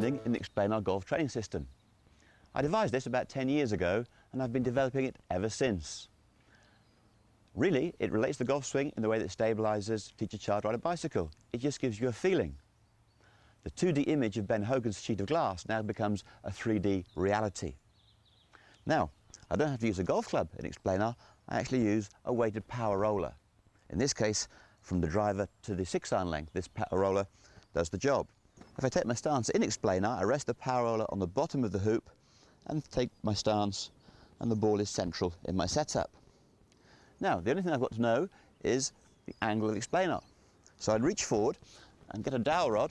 finding in the Explanar golf training system. I devised this about 10 years ago and I've been developing it ever since. Really, it relates the golf swing in the way that stabilizers teach a child to ride a bicycle. It just gives you a feeling. The 2D image of Ben Hogan's sheet of glass now becomes a 3D reality. Now, I don't have to use a golf club in Explanar, I actually use a weighted power roller. In this case, from the driver to the 6-iron length, this power roller does the job. If I take my stance in Explanar, I rest the power roller on the bottom of the hoop and take my stance, and the ball is central in my setup. Now, the only thing I've got to know is the angle of Explanar. So I'd reach forward and get a dowel rod,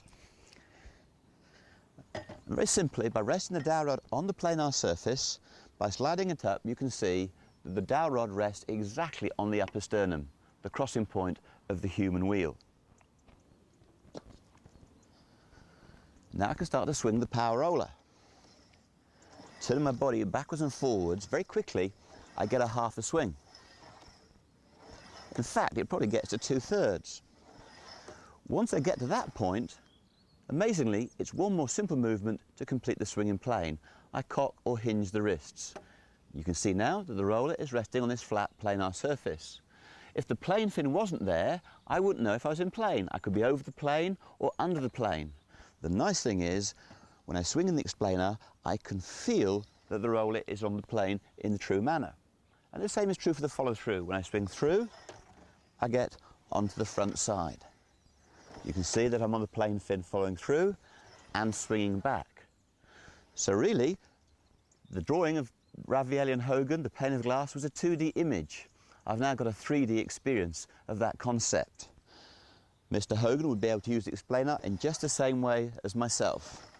and very simply, by resting the dowel rod on the planar surface, by sliding it up, you can see that the dowel rod rests exactly on the upper sternum, the crossing point of the human wheel. Now I can start to swing the power roller. Turning my body backwards and forwards, very quickly, I get a half a swing. In fact, it probably gets to 2/3. Once I get to that point, amazingly, it's one more simple movement to complete the swing in plane. I cock or hinge the wrists. You can see now that the roller is resting on this flat planar surface. If the plane fin wasn't there, I wouldn't know if I was in plane. I could be over the plane or under the plane. The nice thing is, when I swing in the Explanar, I can feel that the roller is on the plane in the true manner. And the same is true for the follow-through. When I swing through, I get onto the front side. You can see that I'm on the plane fin following through and swinging back. So really, the drawing of Ravielli and Hogan, the pane of glass, was a 2D image. I've now got a 3D experience of that concept. Mr. Hogan would be able to use the Explanar in just the same way as myself.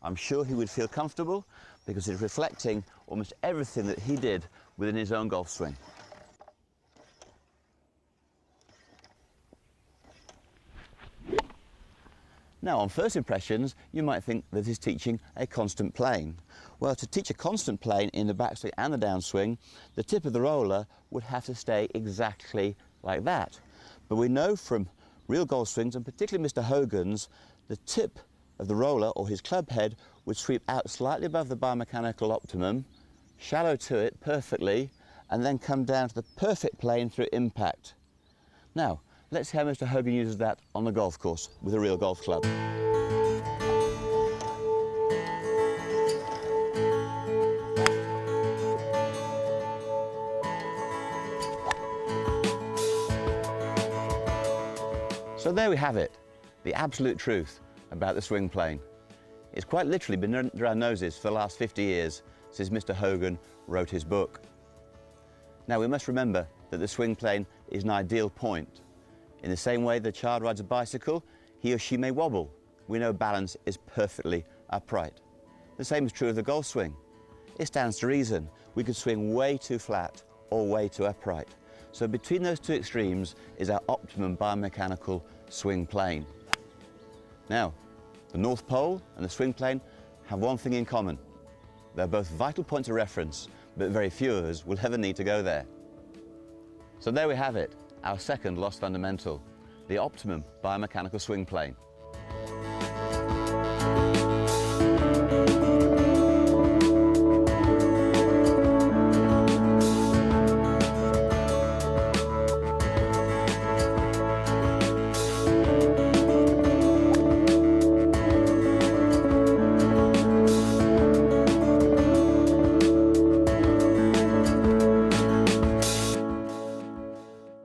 I'm sure he would feel comfortable because it's reflecting almost everything that he did within his own golf swing. Now, on first impressions, you might think that he's teaching a constant plane. Well, to teach a constant plane in the backswing and the downswing, the tip of the roller would have to stay exactly like that. But we know from real golf swings, and particularly Mr. Hogan's, the tip of the roller, or his club head, would sweep out slightly above the biomechanical optimum, shallow to it perfectly, and then come down to the perfect plane through impact. Now, let's see how Mr. Hogan uses that on the golf course with a real golf club. So there we have it, the absolute truth about the swing plane. It's quite literally been under our noses for the last 50 years since Mr. Hogan wrote his book. Now we must remember that the swing plane is an ideal point. In the same way the child rides a bicycle, he or she may wobble. We know balance is perfectly upright. The same is true of the golf swing. It stands to reason. We could swing way too flat or way too upright. So between those two extremes is our optimum biomechanical swing plane. Now, the North Pole and the swing plane have one thing in common. They're both vital points of reference, but very few of us will ever need to go there. So there we have it, our second lost fundamental, the optimum biomechanical swing plane.